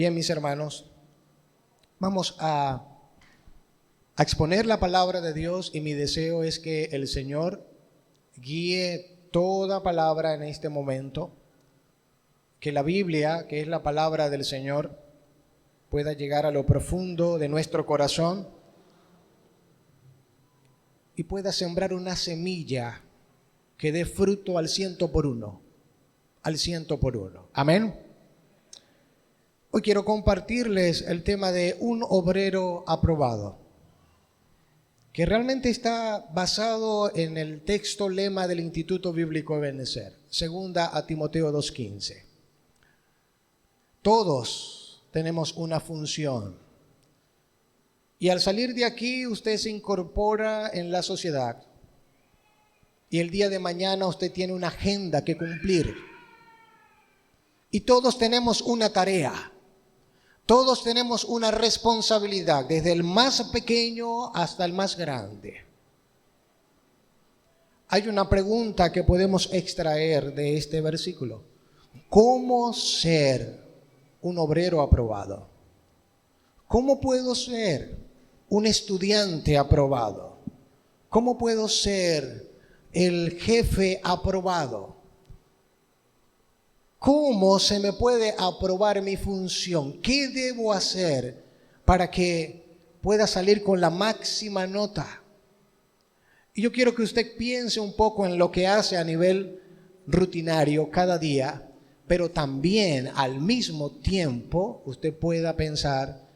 Bien, mis hermanos, vamos a exponer la palabra de Dios y mi deseo es que el Señor guíe toda palabra en este momento, que la Biblia, que es la palabra del Señor, pueda llegar a lo profundo de nuestro corazón y pueda sembrar una semilla que dé fruto al 100 por 1, al 100 por 1. Amén. Hoy quiero compartirles el tema de un obrero aprobado, que realmente está basado en el texto lema del Instituto Bíblico Ebenezer, segunda a Timoteo 2:15. Todos tenemos una función y al salir de aquí usted se incorpora en la sociedad y el día de mañana usted tiene una agenda que cumplir y todos tenemos una tarea. Todos tenemos una responsabilidad, desde el más pequeño hasta el más grande. Hay una pregunta que podemos extraer de este versículo. ¿Cómo ser un obrero aprobado? ¿Cómo puedo ser un estudiante aprobado? ¿Cómo puedo ser el jefe aprobado? ¿Cómo se me puede aprobar mi función? ¿Qué debo hacer para que pueda salir con la máxima nota? Y yo quiero que usted piense un poco en lo que hace a nivel rutinario cada día, pero también al mismo tiempo usted pueda pensar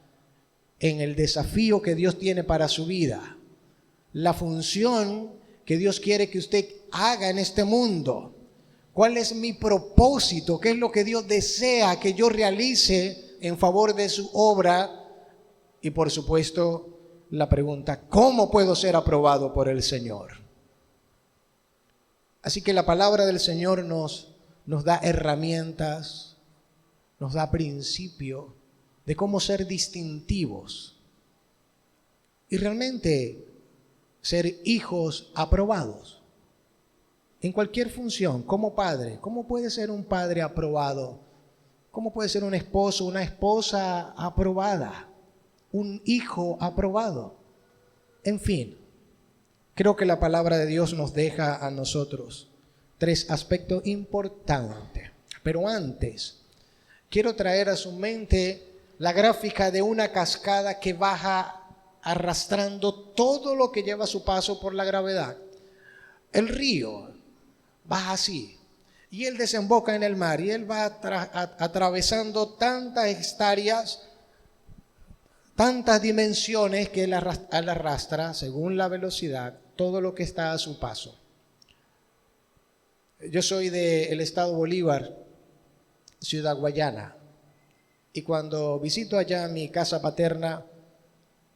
en el desafío que Dios tiene para su vida, la función que Dios quiere que usted haga en este mundo. ¿Cuál es mi propósito? ¿Qué es lo que Dios desea que yo realice en favor de su obra? Y por supuesto, la pregunta, ¿cómo puedo ser aprobado por el Señor? Así que la palabra del Señor nos da herramientas, nos da principio de cómo ser distintivos y realmente ser hijos aprobados. En cualquier función, como padre, ¿cómo puede ser un padre aprobado? ¿Cómo puede ser un esposo, una esposa aprobada? Un hijo aprobado. En fin, creo que la palabra de Dios nos deja a nosotros 3 aspectos importantes. Pero antes, quiero traer a su mente la gráfica de una cascada que baja arrastrando todo lo que lleva a su paso por la gravedad. El río baja así y él desemboca en el mar y él va atravesando tantas hectáreas, tantas dimensiones que él arrastra según la velocidad todo lo que está a su paso. Yo soy del estado Bolívar, ciudad Guayana, y cuando visito allá mi casa paterna,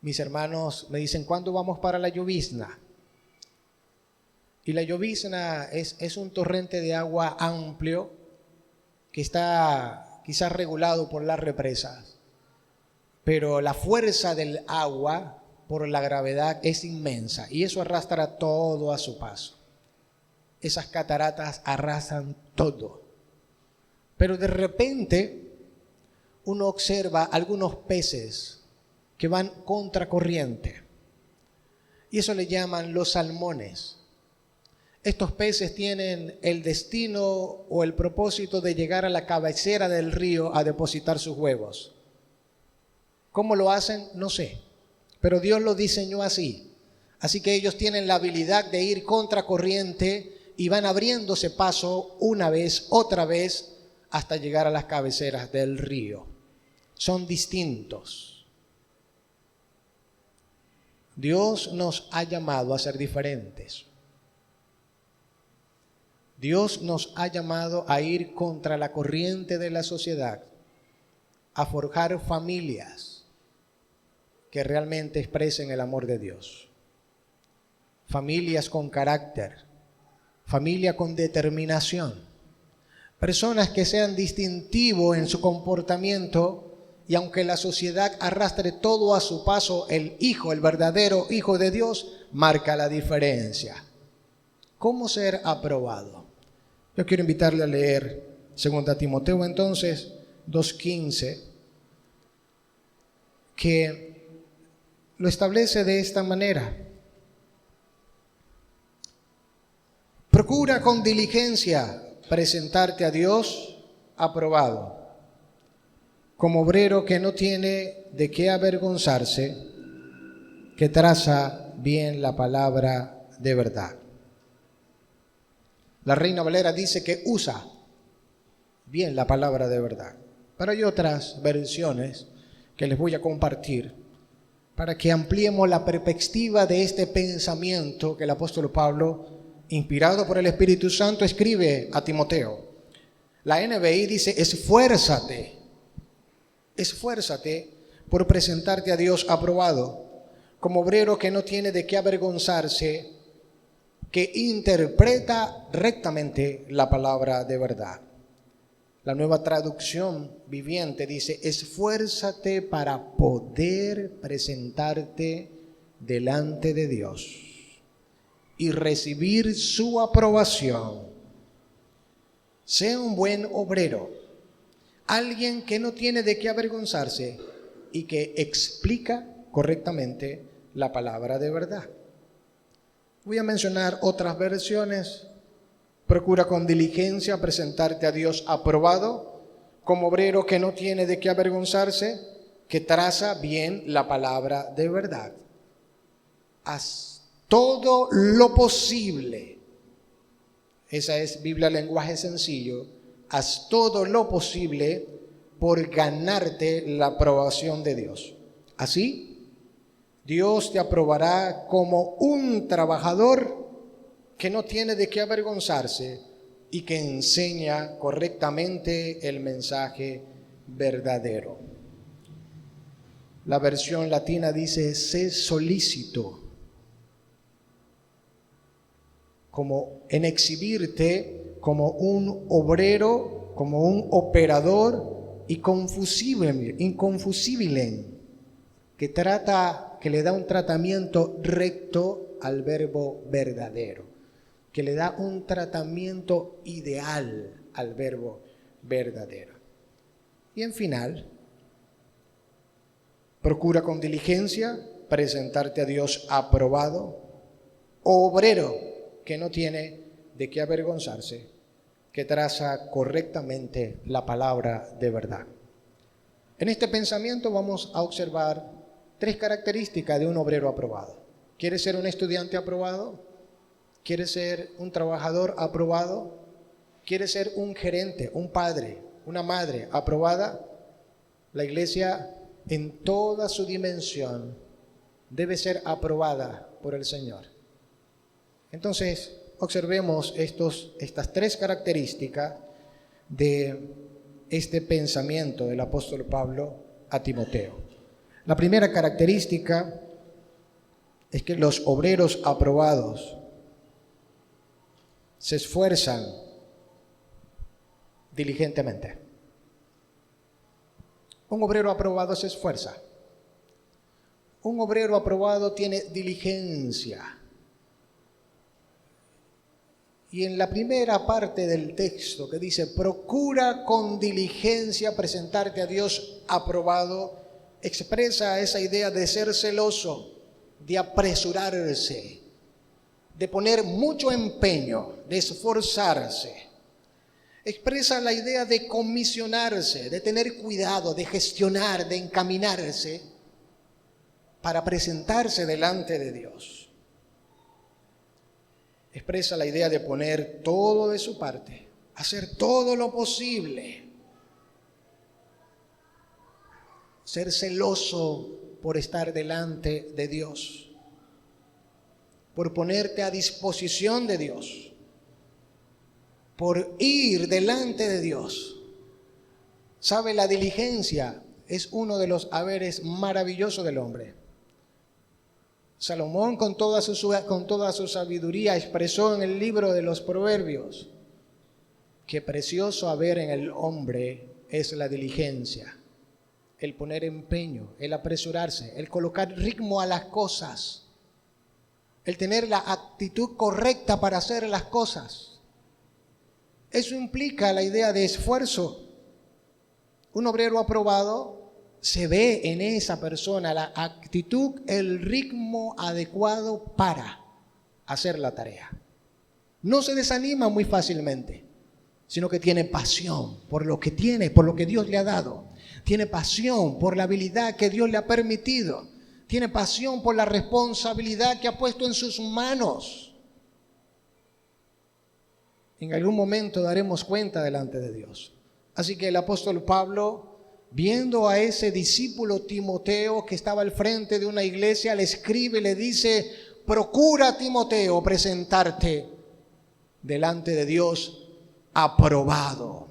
mis hermanos me dicen, ¿cuándo vamos para la llovizna? Y la llovizna es un torrente de agua amplio que está quizás regulado por las represas, pero la fuerza del agua por la gravedad es inmensa y eso arrastra todo a su paso. Esas cataratas arrasan todo. Pero de repente uno observa algunos peces que van contracorriente y eso le llaman los salmones. Estos peces tienen el destino o el propósito de llegar a la cabecera del río a depositar sus huevos. ¿Cómo lo hacen? No sé, pero Dios lo diseñó así. Así que ellos tienen la habilidad de ir contracorriente y van abriéndose paso una vez, otra vez, hasta llegar a las cabeceras del río. Son distintos. Dios nos ha llamado a ser diferentes. Dios nos ha llamado a ir contra la corriente de la sociedad, a forjar familias que realmente expresen el amor de Dios. Familias con carácter, familia con determinación, personas que sean distintivos en su comportamiento y aunque la sociedad arrastre todo a su paso, el hijo, el verdadero hijo de Dios, marca la diferencia. ¿Cómo ser aprobado? Yo quiero invitarle a leer 2 Timoteo entonces 2:15 que lo establece de esta manera. Procura con diligencia presentarte a Dios aprobado, como obrero que no tiene de qué avergonzarse, que traza bien la palabra de verdad. La Reina Valera dice que usa bien la palabra de verdad. Pero hay otras versiones que les voy a compartir para que ampliemos la perspectiva de este pensamiento que el apóstol Pablo, inspirado por el Espíritu Santo, escribe a Timoteo. La NBI dice: esfuérzate por presentarte a Dios aprobado, como obrero que no tiene de qué avergonzarse, que interpreta rectamente la palabra de verdad. La Nueva Traducción Viviente dice: esfuérzate para poder presentarte delante de Dios y recibir su aprobación. Sea un buen obrero, alguien que no tiene de qué avergonzarse y que explica correctamente la palabra de verdad. Voy a mencionar otras versiones. Procura con diligencia presentarte a Dios aprobado, como obrero que no tiene de qué avergonzarse, que traza bien la palabra de verdad. Haz todo lo posible. Esa es Biblia lenguaje sencillo. Haz todo lo posible por ganarte la aprobación de Dios. Así, Dios te aprobará como un trabajador que no tiene de qué avergonzarse y que enseña correctamente el mensaje verdadero. La versión latina dice: sé solícito, como en exhibirte como un obrero, como un operador inconfusible, que le da un tratamiento recto al verbo verdadero, que le da un tratamiento ideal al verbo verdadero. Y en final, procura con diligencia presentarte a Dios aprobado, obrero que no tiene de qué avergonzarse, que traza correctamente la palabra de verdad. En este pensamiento vamos a observar 3 características de un obrero aprobado. ¿Quieres ser un estudiante aprobado? ¿Quieres ser un trabajador aprobado? ¿Quieres ser un gerente, un padre, una madre aprobada? La iglesia en toda su dimensión debe ser aprobada por el Señor. Entonces, observemos estas 3 características de este pensamiento del apóstol Pablo a Timoteo. La primera característica es que los obreros aprobados se esfuerzan diligentemente. Un obrero aprobado se esfuerza. Un obrero aprobado tiene diligencia. Y en la primera parte del texto que dice: procura con diligencia presentarte a Dios aprobado, expresa esa idea de ser celoso, de apresurarse, de poner mucho empeño, de esforzarse. Expresa la idea de comisionarse, de tener cuidado, de gestionar, de encaminarse para presentarse delante de Dios. Expresa la idea de poner todo de su parte, hacer todo lo posible, ser celoso por estar delante de Dios, por ponerte a disposición de Dios, por ir delante de Dios. ¿Sabe? La diligencia es uno de los haberes maravillosos del hombre. Salomón, con toda su sabiduría, expresó en el libro de los Proverbios: qué precioso haber en el hombre es la diligencia, el poner empeño, el apresurarse, el colocar ritmo a las cosas, el tener la actitud correcta para hacer las cosas. Eso implica la idea de esfuerzo. Un obrero aprobado se ve en esa persona la actitud, el ritmo adecuado para hacer la tarea. No se desanima muy fácilmente, sino que tiene pasión por lo que tiene, por lo que Dios le ha dado. Tiene pasión por la habilidad que Dios le ha permitido. Tiene pasión por la responsabilidad que ha puesto en sus manos. En algún momento daremos cuenta delante de Dios. Así que el apóstol Pablo, viendo a ese discípulo Timoteo que estaba al frente de una iglesia, le escribe y le dice: procura, Timoteo, presentarte delante de Dios aprobado.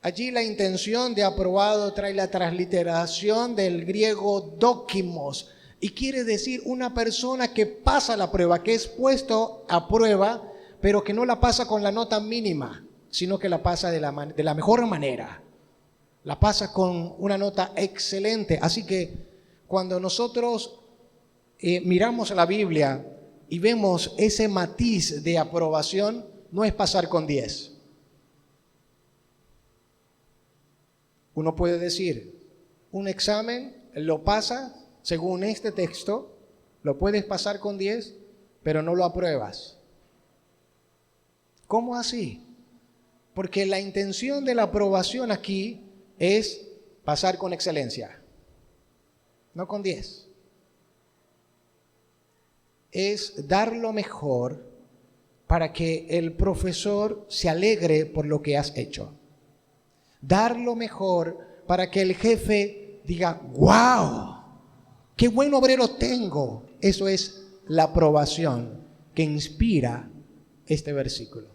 Allí la intención de aprobado trae la transliteración del griego dókimos y quiere decir una persona que pasa la prueba, que es puesto a prueba, pero que no la pasa con la nota mínima, sino que la pasa de la mejor manera. La pasa con una nota excelente. Así que cuando nosotros miramos la Biblia y vemos ese matiz de aprobación, no es pasar con 10. Uno puede decir, un examen lo pasa, según este texto, lo puedes pasar con 10, pero no lo apruebas. ¿Cómo así? Porque la intención de la aprobación aquí es pasar con excelencia, no con 10. Es dar lo mejor para que el profesor se alegre por lo que has hecho. Dar lo mejor para que el jefe diga: ¡wow! ¡Qué buen obrero tengo! Eso es la aprobación que inspira este versículo.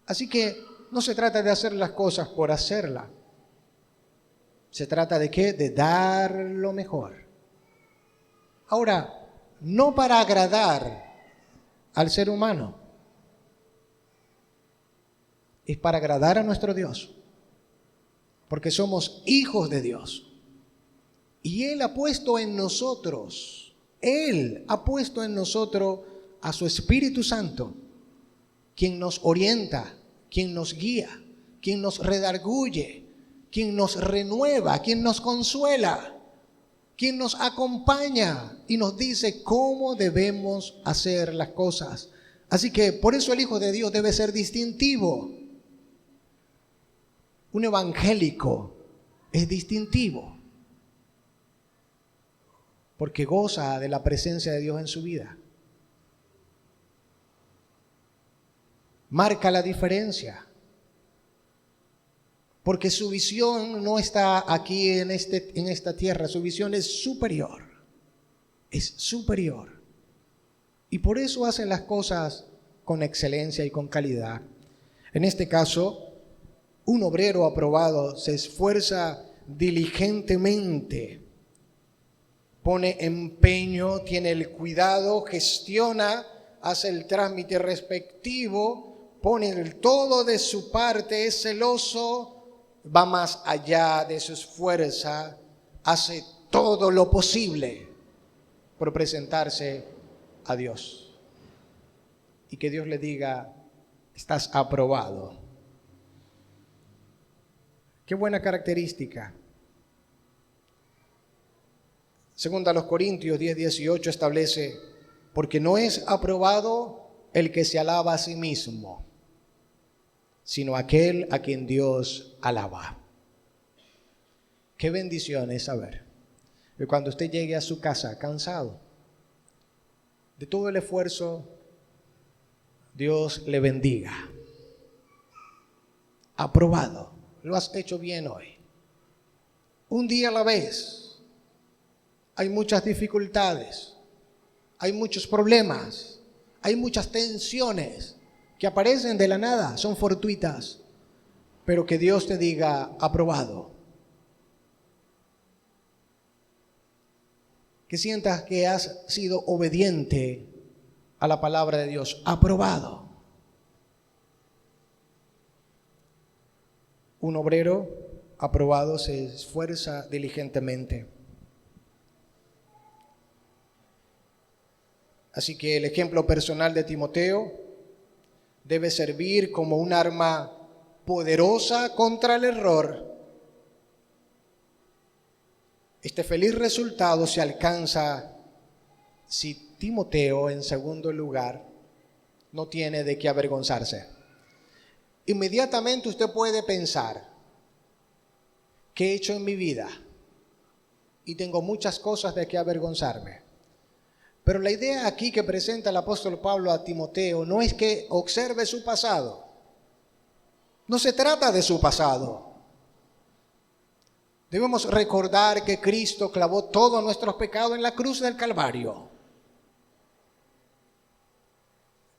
Así que no se trata de hacer las cosas por hacerla. Se trata de ¿qué? De dar lo mejor. Ahora, no para agradar al ser humano, es para agradar a nuestro Dios, porque somos hijos de Dios. Y Él ha puesto en nosotros, Él ha puesto en nosotros a su Espíritu Santo, quien nos orienta, quien nos guía, quien nos redarguye, quien nos renueva, quien nos consuela, quien nos acompaña y nos dice cómo debemos hacer las cosas. Así que por eso el Hijo de Dios debe ser distintivo. Un evangélico es distintivo porque goza de la presencia de Dios en su vida. Marca la diferencia, porque su visión no está aquí en esta tierra, su visión es superior, y por eso hacen las cosas con excelencia y con calidad. En este caso, un obrero aprobado se esfuerza diligentemente, pone empeño, tiene el cuidado, gestiona, hace el trámite respectivo, pone el todo de su parte, es celoso, va más allá de su fuerza, hace todo lo posible por presentarse a Dios. Y que Dios le diga: estás aprobado. Qué buena característica. Segunda a los Corintios 10:18 establece: porque no es aprobado el que se alaba a sí mismo, sino aquel a quien Dios alaba. Qué bendición es saber que cuando usted llegue a su casa cansado de todo el esfuerzo, Dios le bendiga. Aprobado, lo has hecho bien hoy. Un día a la vez. Hay muchas dificultades, hay muchos problemas, hay muchas tensiones que aparecen de la nada, son fortuitas, pero que Dios te diga: aprobado. Que sientas que has sido obediente a la palabra de Dios, aprobado. Un obrero aprobado se esfuerza diligentemente. Así que el ejemplo personal de Timoteo debe servir como un arma poderosa contra el error, este feliz resultado se alcanza si Timoteo, en segundo lugar, no tiene de qué avergonzarse. Inmediatamente usted puede pensar, ¿qué he hecho en mi vida? Y tengo muchas cosas de qué avergonzarme. Pero la idea aquí que presenta el apóstol Pablo a Timoteo no es que observe su pasado. No se trata de su pasado. Debemos recordar que Cristo clavó todos nuestros pecados en la cruz del Calvario.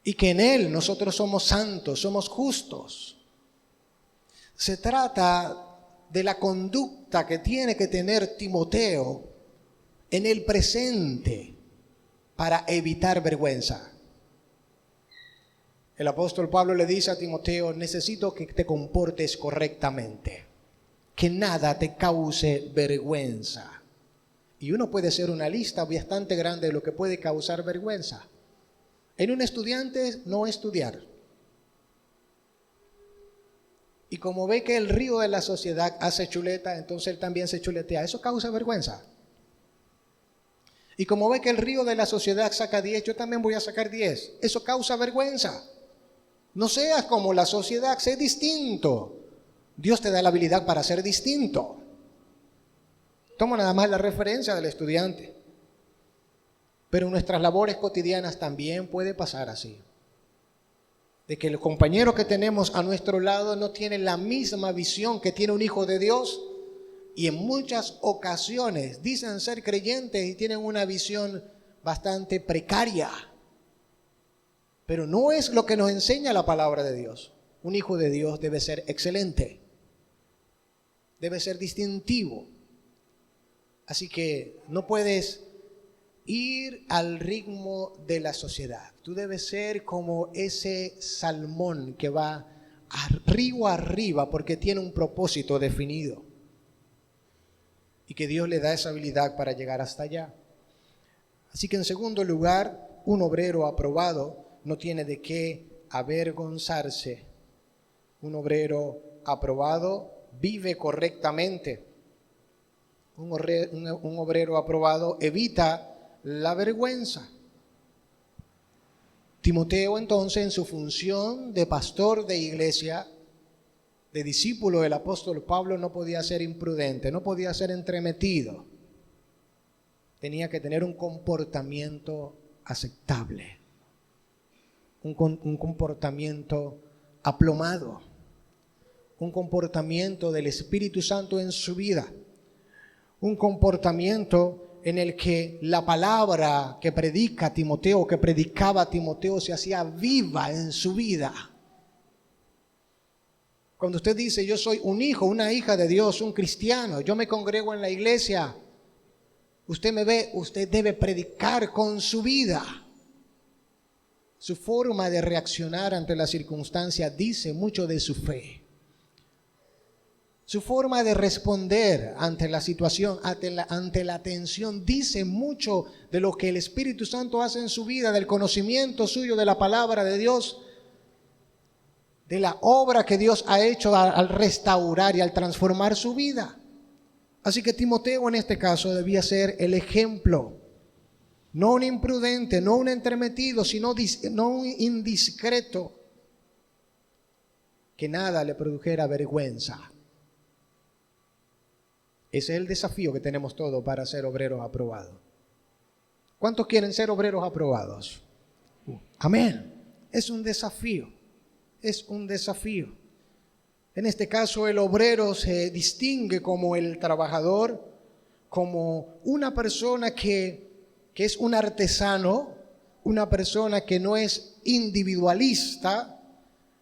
Y que en Él nosotros somos santos, somos justos. Se trata de la conducta que tiene que tener Timoteo en el presente para evitar vergüenza. El apóstol Pablo le dice a Timoteo, necesito que te comportes correctamente, que nada te cause vergüenza. Y uno puede hacer una lista bastante grande de lo que puede causar vergüenza. En un estudiante, no estudiar. Y como ve que el río de la sociedad hace chuleta, entonces él también se chuletea. Eso causa vergüenza. Y como ve que el río de la sociedad saca 10, yo también voy a sacar 10. Eso causa vergüenza. No seas como la sociedad, sé distinto. Dios te da la habilidad para ser distinto. Toma nada más la referencia del estudiante. Pero en nuestras labores cotidianas también puede pasar así. De que el compañero que tenemos a nuestro lado no tiene la misma visión que tiene un hijo de Dios. Y en muchas ocasiones dicen ser creyentes y tienen una visión bastante precaria. Pero no es lo que nos enseña la palabra de Dios. Un hijo de Dios debe ser excelente. Debe ser distintivo. Así que no puedes ir al ritmo de la sociedad. Tú debes ser como ese salmón que va arriba porque tiene un propósito definido. Y que Dios le da esa habilidad para llegar hasta allá. Así que en segundo lugar, un obrero aprobado no tiene de qué avergonzarse. Un obrero aprobado vive correctamente. Un obrero aprobado evita la vergüenza. Timoteo entonces, en su función de pastor de iglesia, de discípulo del apóstol Pablo, no podía ser imprudente, no podía ser entremetido. Tenía que tener un comportamiento aceptable, un comportamiento aplomado, un comportamiento del Espíritu Santo en su vida, un comportamiento en el que la palabra que predica Timoteo, que predicaba Timoteo, se hacía viva en su vida. Cuando usted dice, yo soy un hijo, una hija de Dios, un cristiano, yo me congrego en la iglesia, usted me ve, usted debe predicar con su vida. Su forma de reaccionar ante la circunstancia dice mucho de su fe. Su forma de responder ante la situación, ante la tensión, dice mucho de lo que el Espíritu Santo hace en su vida, del conocimiento suyo de la palabra de Dios, de la obra que Dios ha hecho al restaurar y al transformar su vida. Así que Timoteo en este caso debía ser el ejemplo, no un imprudente, no un entremetido, sino no un indiscreto, que nada le produjera vergüenza. Ese es el desafío que tenemos todos para ser obreros aprobados. ¿Cuántos quieren ser obreros aprobados? Amén. Es un desafío. Es un desafío. En este caso, el obrero se distingue como el trabajador, como una persona que es un artesano, una persona que no es individualista,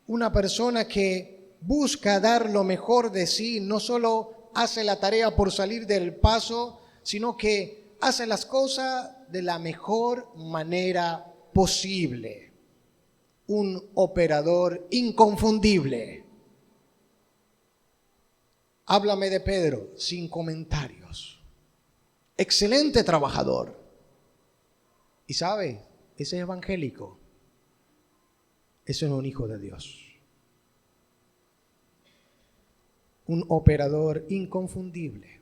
una persona que busca dar lo mejor de sí, no solo hace la tarea por salir del paso, sino que hace las cosas de la mejor manera posible. Un operador inconfundible. Háblame de Pedro, sin comentarios. Excelente trabajador. Y sabe, ese es evangélico. Ese es un hijo de Dios. un operador inconfundible,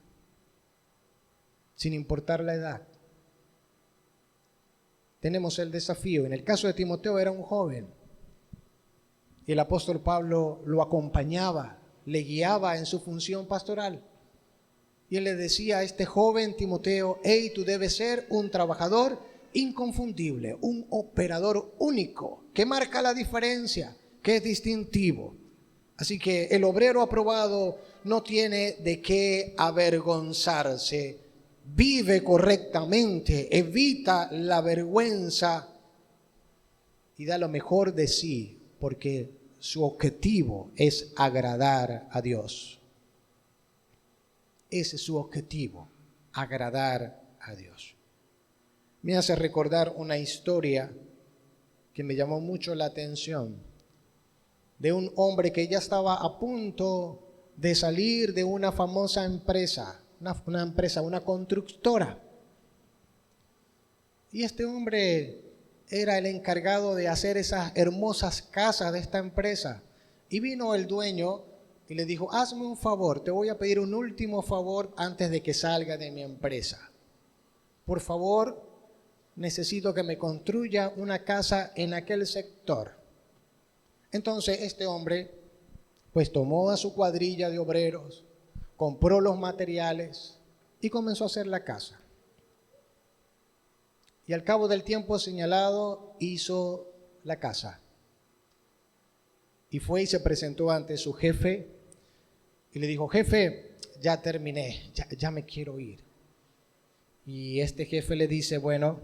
sin importar la edad. Tenemos el desafío. En el caso de Timoteo era un joven. Y el apóstol Pablo lo acompañaba, le guiaba en su función pastoral. Y él le decía a este joven Timoteo: hey, tú debes ser un trabajador inconfundible, un operador único, que marca la diferencia, que es distintivo. Así que el obrero aprobado no tiene de qué avergonzarse, vive correctamente, evita la vergüenza y da lo mejor de sí, porque su objetivo es agradar a Dios. Ese es su objetivo, agradar a Dios. Me hace recordar una historia que me llamó mucho la atención, de un hombre que ya estaba a punto de salir de una famosa empresa, una constructora. Y este hombre era el encargado de hacer esas hermosas casas de esta empresa. Y vino el dueño y le dijo: hazme un favor, te voy a pedir un último favor antes de que salga de mi empresa. Por favor, necesito que me construya una casa en aquel sector. Entonces este hombre pues tomó a su cuadrilla de obreros, compró los materiales y comenzó a hacer la casa. Y al cabo del tiempo señalado hizo la casa. Y fue y se presentó ante su jefe y le dijo: jefe, ya terminé, ya me quiero ir. Y este jefe le dice: bueno,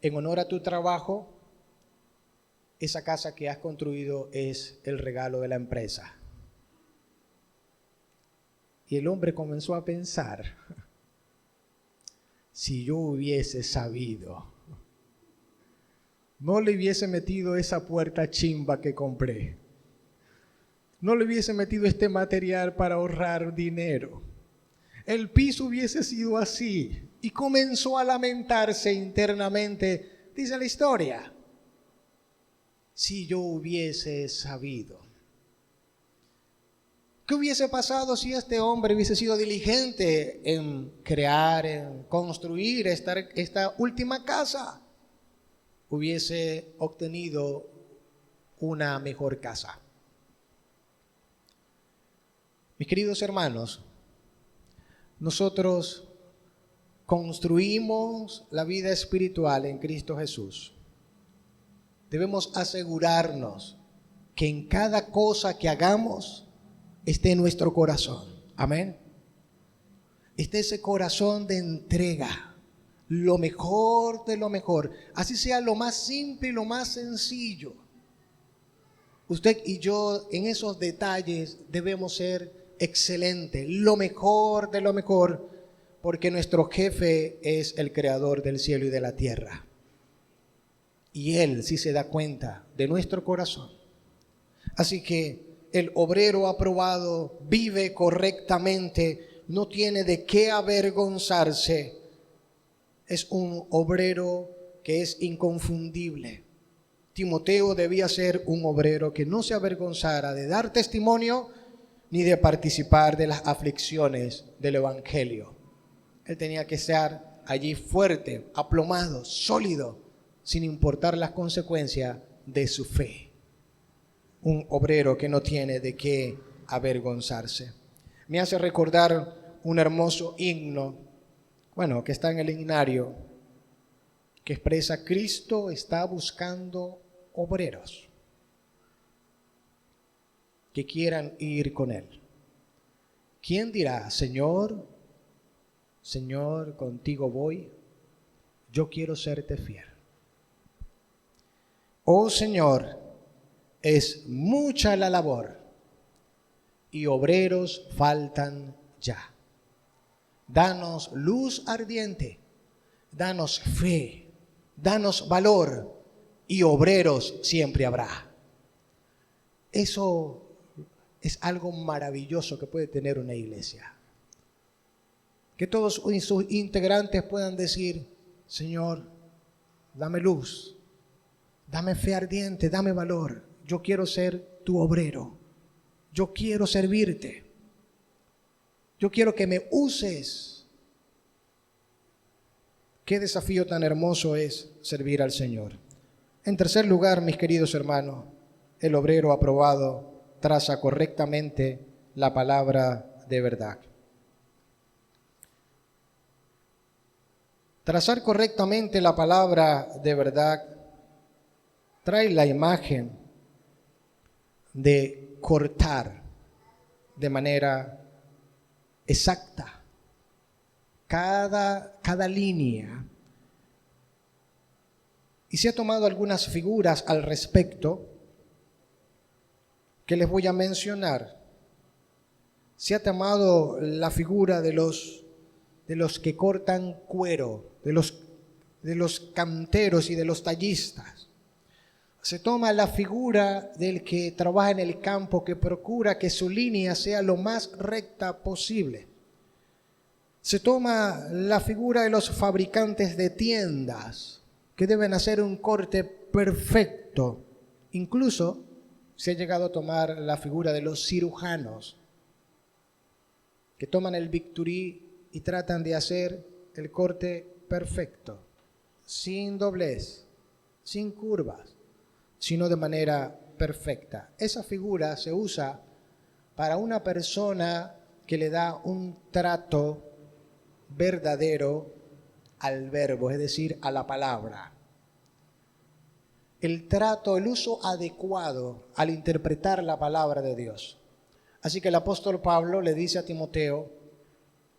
en honor a tu trabajo, esa casa que has construido es el regalo de la empresa. Y el hombre comenzó a pensar: si yo hubiese sabido, no le hubiese metido esa puerta chimba que compré, no le hubiese metido este material para ahorrar dinero, el piso hubiese sido así. Y comenzó a lamentarse internamente. Dice la historia: si yo hubiese sabido. ¿Qué hubiese pasado si este hombre hubiese sido diligente en crear, en construir esta última casa? Hubiese obtenido una mejor casa. Mis queridos hermanos, nosotros construimos la vida espiritual en Cristo Jesús. Debemos asegurarnos que en cada cosa que hagamos esté nuestro corazón. Amén. Esté ese corazón de entrega, lo mejor de lo mejor. Así sea lo más simple y lo más sencillo. Usted y yo en esos detalles debemos ser excelentes, lo mejor de lo mejor, porque nuestro jefe es el creador del cielo y de la tierra. Y Él sí se da cuenta de nuestro corazón. Así que el obrero aprobado vive correctamente, no tiene de qué avergonzarse. Es un obrero que es inconfundible. Timoteo debía ser un obrero que no se avergonzara de dar testimonio ni de participar de las aflicciones del evangelio. Él tenía que estar allí fuerte, aplomado, sólido, sin importar las consecuencias de su fe. Un obrero que no tiene de qué avergonzarse. Me hace recordar un hermoso himno, que está en el himnario, que expresa: Cristo está buscando obreros que quieran ir con Él. ¿Quién dirá: Señor, Señor, contigo voy, yo quiero serte fiel? Oh Señor, es mucha la labor y obreros faltan ya. Danos luz ardiente, danos fe, danos valor y obreros siempre habrá. Eso es algo maravilloso que puede tener una iglesia. Que todos sus integrantes puedan decir: Señor, dame luz, dame fe ardiente, dame valor. Yo quiero ser tu obrero. Yo quiero servirte. Yo quiero que me uses. Qué desafío tan hermoso es servir al Señor. En tercer lugar, mis queridos hermanos, el obrero aprobado traza correctamente la palabra de verdad. Trazar correctamente la palabra de verdad trae la imagen de cortar de manera exacta cada línea. Y se ha tomado algunas figuras al respecto que les voy a mencionar. Se ha tomado la figura de los que cortan cuero, de los canteros y de los tallistas. Se toma la figura del que trabaja en el campo, que procura que su línea sea lo más recta posible. Se toma la figura de los fabricantes de tiendas, que deben hacer un corte perfecto. Incluso se ha llegado a tomar la figura de los cirujanos, que toman el bisturí y tratan de hacer el corte perfecto, sin doblez, sin curvas, sino de manera perfecta. Esa figura se usa para una persona que le da un trato verdadero al verbo, es decir, a la palabra. El trato, el uso adecuado al interpretar la palabra de Dios. Así que el apóstol Pablo le dice a Timoteo: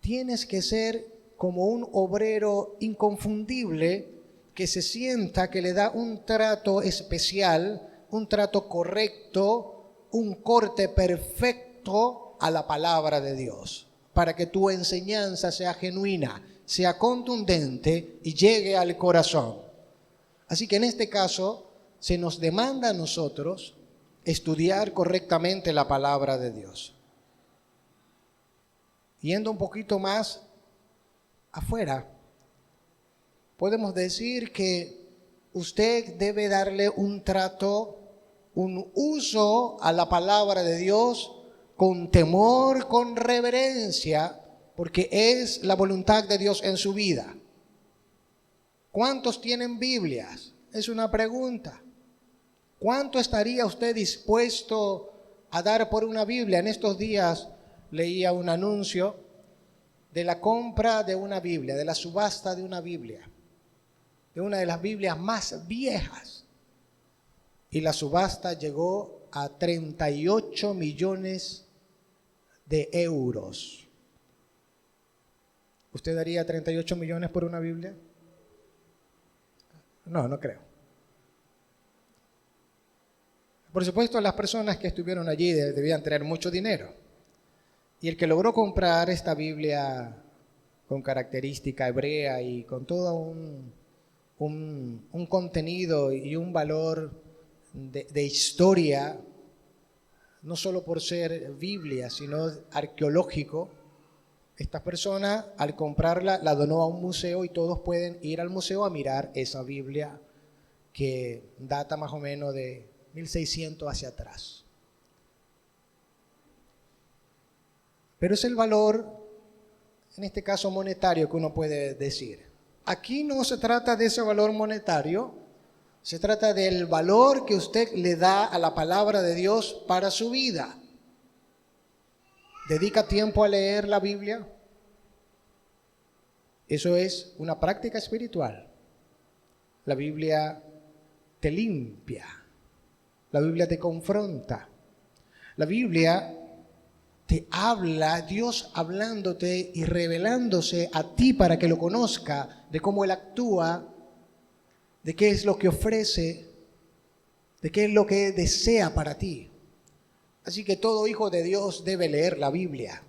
tienes que ser como un obrero inconfundible que se sienta que le da un trato especial, un trato correcto, un corte perfecto a la palabra de Dios, para que tu enseñanza sea genuina, sea contundente y llegue al corazón. Así que en este caso se nos demanda a nosotros estudiar correctamente la palabra de Dios. Yendo un poquito más afuera, podemos decir que usted debe darle un trato, un uso a la palabra de Dios con temor, con reverencia, porque es la voluntad de Dios en su vida. ¿Cuántos tienen Biblias? Es una pregunta. ¿Cuánto estaría usted dispuesto a dar por una Biblia? En estos días leía un anuncio de la compra de una Biblia, de la subasta de una Biblia, de una de las Biblias más viejas. Y la subasta llegó a 38 millones de euros. ¿Usted daría 38 millones por una Biblia? No, no creo. Por supuesto, las personas que estuvieron allí debían tener mucho dinero. Y el que logró comprar esta Biblia con característica hebrea y con todo un contenido y un valor de historia, no solo por ser Biblia, sino arqueológico, esta persona al comprarla la donó a un museo y todos pueden ir al museo a mirar esa Biblia que data más o menos de 1600 hacia atrás. Pero es el valor, en este caso monetario, que uno puede decir. Aquí no se trata de ese valor monetario, se trata del valor que usted le da a la palabra de Dios para su vida. ¿Dedica tiempo a leer la Biblia? Eso es una práctica espiritual. La Biblia te limpia. La Biblia te confronta. La Biblia te habla, Dios hablándote y revelándose a ti para que lo conozca, de cómo Él actúa, de qué es lo que ofrece, de qué es lo que desea para ti. Así que todo hijo de Dios debe leer la Biblia.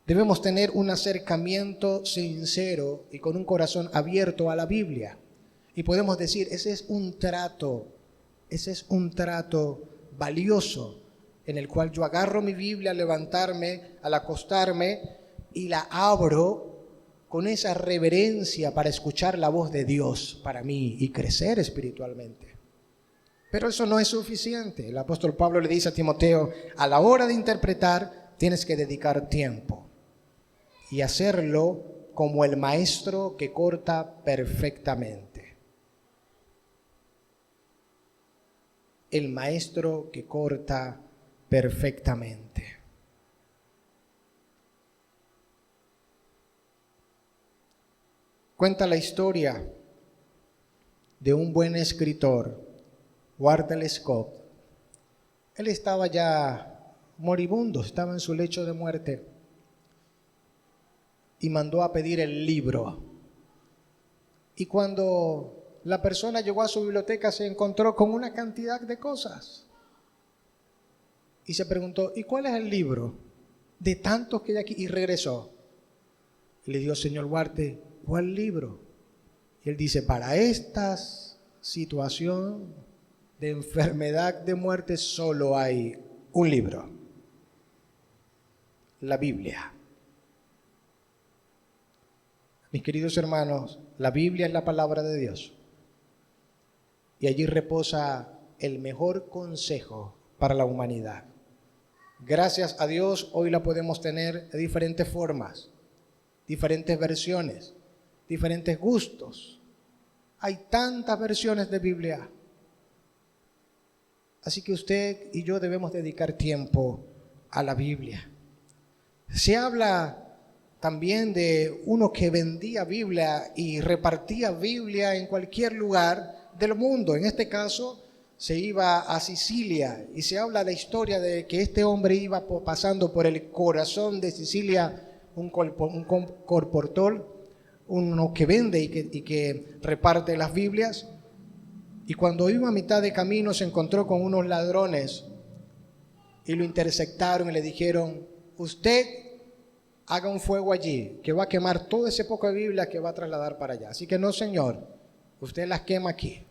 Debemos tener un acercamiento sincero y con un corazón abierto a la Biblia. Y podemos decir, ese es un trato valioso en el cual yo agarro mi Biblia al levantarme, al acostarme y la abro con esa reverencia para escuchar la voz de Dios para mí y crecer espiritualmente. Pero eso no es suficiente. El apóstol Pablo le dice a Timoteo, a la hora de interpretar, tienes que dedicar tiempo y hacerlo como el maestro que corta perfectamente. El maestro que corta perfectamente. Cuenta la historia de un buen escritor, Walter Scott. Él estaba ya moribundo, estaba en su lecho de muerte y mandó a pedir el libro. Y cuando la persona llegó a su biblioteca se encontró con una cantidad de cosas y se preguntó, ¿y cuál es el libro de tantos que hay aquí? Y regresó y le dijo, señor Walter, ¿cuál libro? Y él dice, para esta situación de enfermedad, de muerte, solo hay un libro, la Biblia. Mis queridos hermanos, la Biblia es la palabra de Dios y allí reposa el mejor consejo para la humanidad. Gracias a Dios, hoy la podemos tener de diferentes formas, diferentes versiones, diferentes gustos. Hay tantas versiones de Biblia. Así que usted y yo debemos dedicar tiempo a la Biblia. Se habla también de uno que vendía Biblia y repartía Biblia en cualquier lugar del mundo. En este caso, se iba a Sicilia y se habla de la historia de que este hombre iba pasando por el corazón de Sicilia, un colportor, uno que vende y que reparte las Biblias. Y cuando iba a mitad de camino se encontró con unos ladrones y lo interceptaron y le dijeron, usted haga un fuego allí, que va a quemar todo ese poco de Biblia que va a trasladar para allá. Así que no, señor, usted las quema aquí.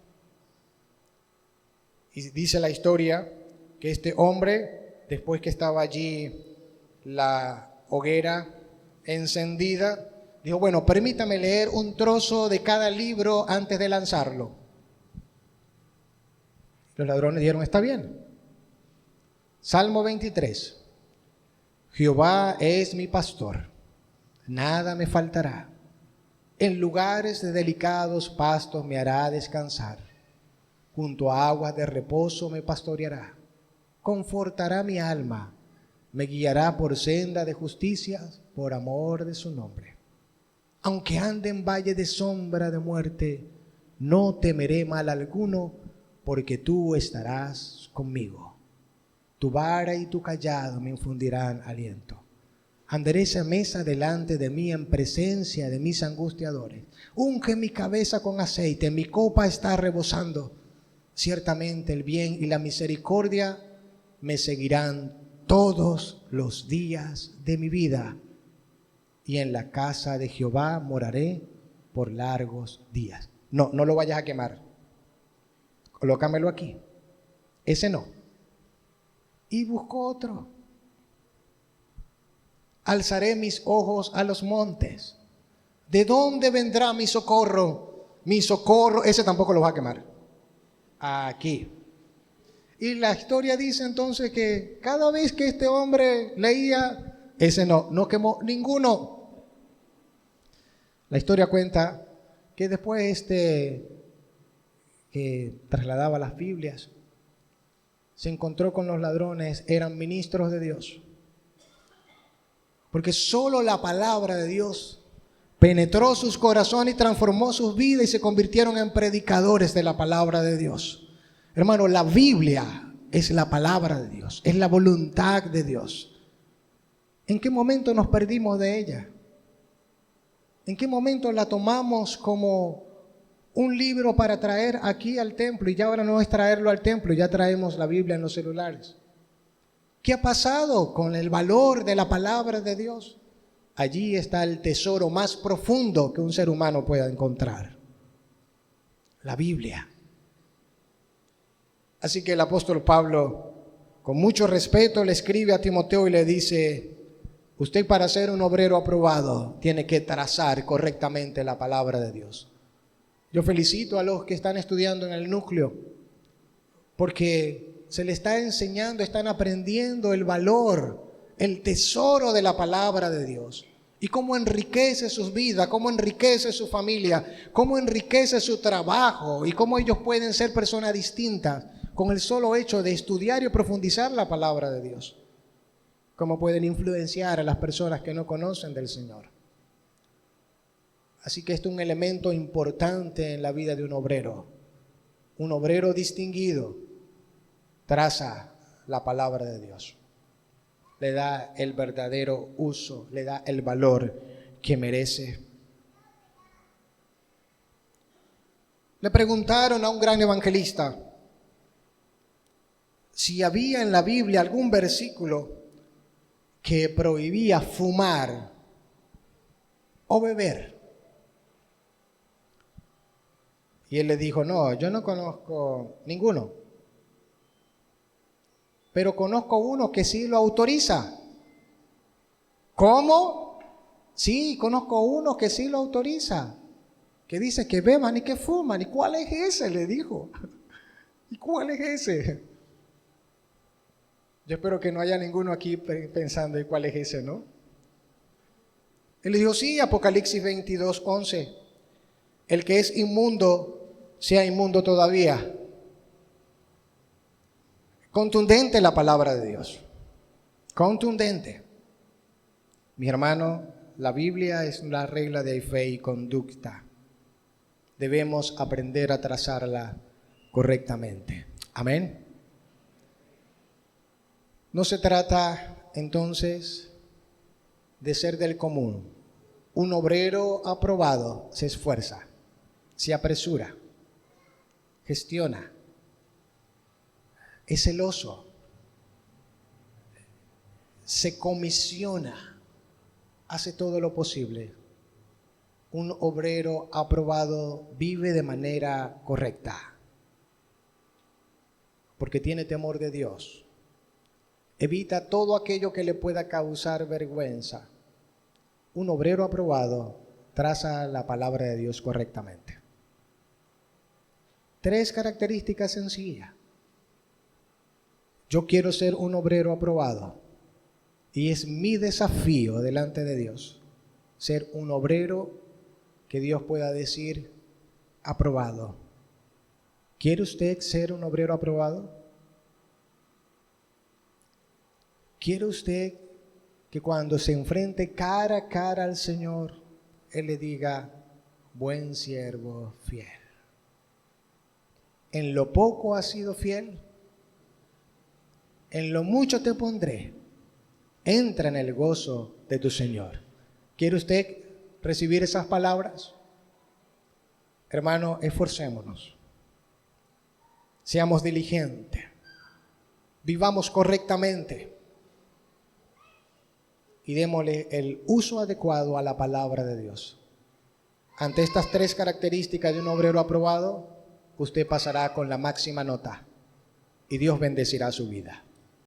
Y dice la historia que este hombre, después que estaba allí la hoguera encendida, dijo, bueno, permítame leer un trozo de cada libro antes de lanzarlo. Los ladrones dijeron, está bien. Salmo 23. Jehová es mi pastor, nada me faltará. En lugares de delicados pastos me hará descansar. Junto a aguas de reposo me pastoreará. Confortará mi alma, me guiará por senda de justicia, por amor de su nombre. Aunque ande en valle de sombra de muerte, no temeré mal alguno, porque tú estarás conmigo. Tu vara y tu cayado me infundirán aliento. Endereza mesa delante de mí en presencia de mis angustiadores. Unge mi cabeza con aceite, mi copa está rebosando. Ciertamente el bien y la misericordia me seguirán todos los días de mi vida, y en la casa de Jehová moraré por largos días. No lo vayas a quemar. Colócamelo aquí. Ese no. Y buscó otro. Alzaré mis ojos a los montes. ¿De dónde vendrá mi socorro? Mi socorro, ese tampoco lo va a quemar. Aquí. Y la historia dice entonces que cada vez que este hombre leía, ese no quemó ninguno. La historia cuenta que después que trasladaba las Biblias, se encontró con los ladrones, eran ministros de Dios. Porque solo la palabra de Dios penetró sus corazones y transformó sus vidas y se convirtieron en predicadores de la palabra de Dios. Hermano, la Biblia es la palabra de Dios, es la voluntad de Dios. ¿En qué momento nos perdimos de ella? ¿En qué momento la tomamos como un libro para traer aquí al templo y ya ahora no es traerlo al templo, ya traemos la Biblia en los celulares? ¿Qué ha pasado con el valor de la palabra de Dios? Allí está el tesoro más profundo que un ser humano pueda encontrar, la Biblia. Así que el apóstol Pablo, con mucho respeto, le escribe a Timoteo y le dice, usted para ser un obrero aprobado tiene que trazar correctamente la palabra de Dios. Yo felicito a los que están estudiando en el núcleo, porque se les está enseñando, están aprendiendo el valor el tesoro de la palabra de Dios y cómo enriquece sus vidas, cómo enriquece su familia, cómo enriquece su trabajo y cómo ellos pueden ser personas distintas con el solo hecho de estudiar y profundizar la palabra de Dios. Cómo pueden influenciar a las personas que no conocen del Señor. Así que esto es un elemento importante en la vida de un obrero. Un obrero distinguido traza la palabra de Dios. Le da el verdadero uso, le da el valor que merece. Le preguntaron a un gran evangelista si había en la Biblia algún versículo que prohibía fumar o beber. Y él le dijo, no, yo no conozco ninguno. Pero conozco uno que sí lo autoriza. ¿Cómo? Sí, conozco uno que sí lo autoriza. Que dice que beban y que fuman. ¿Y cuál es ese? Le dijo. ¿Y cuál es ese? Yo espero que no haya ninguno aquí pensando ¿y cuál es ese, no? Él le dijo, sí, Apocalipsis 22:11. El que es inmundo, sea inmundo todavía. Contundente la palabra de Dios. Contundente. Mi hermano, la Biblia es una regla de fe y conducta. Debemos aprender a trazarla correctamente. Amén. No se trata entonces de ser del común. Un obrero aprobado se esfuerza, se apresura, gestiona, es celoso, se comisiona, hace todo lo posible. Un obrero aprobado vive de manera correcta, porque tiene temor de Dios. Evita todo aquello que le pueda causar vergüenza. Un obrero aprobado traza la palabra de Dios correctamente. 3 características sencillas. Yo quiero ser un obrero aprobado y es mi desafío delante de Dios ser un obrero que Dios pueda decir aprobado. ¿Quiere usted ser un obrero aprobado? ¿Quiere usted que cuando se enfrente cara a cara al Señor, Él le diga, buen siervo fiel? En lo poco has sido fiel, en lo mucho te pondré. Entra en el gozo de tu Señor. ¿Quiere usted recibir esas palabras? Hermano, esforcémonos. Seamos diligentes. Vivamos correctamente. Y démosle el uso adecuado a la palabra de Dios. Ante estas 3 características de un obrero aprobado, usted pasará con la máxima nota y Dios bendecirá su vida.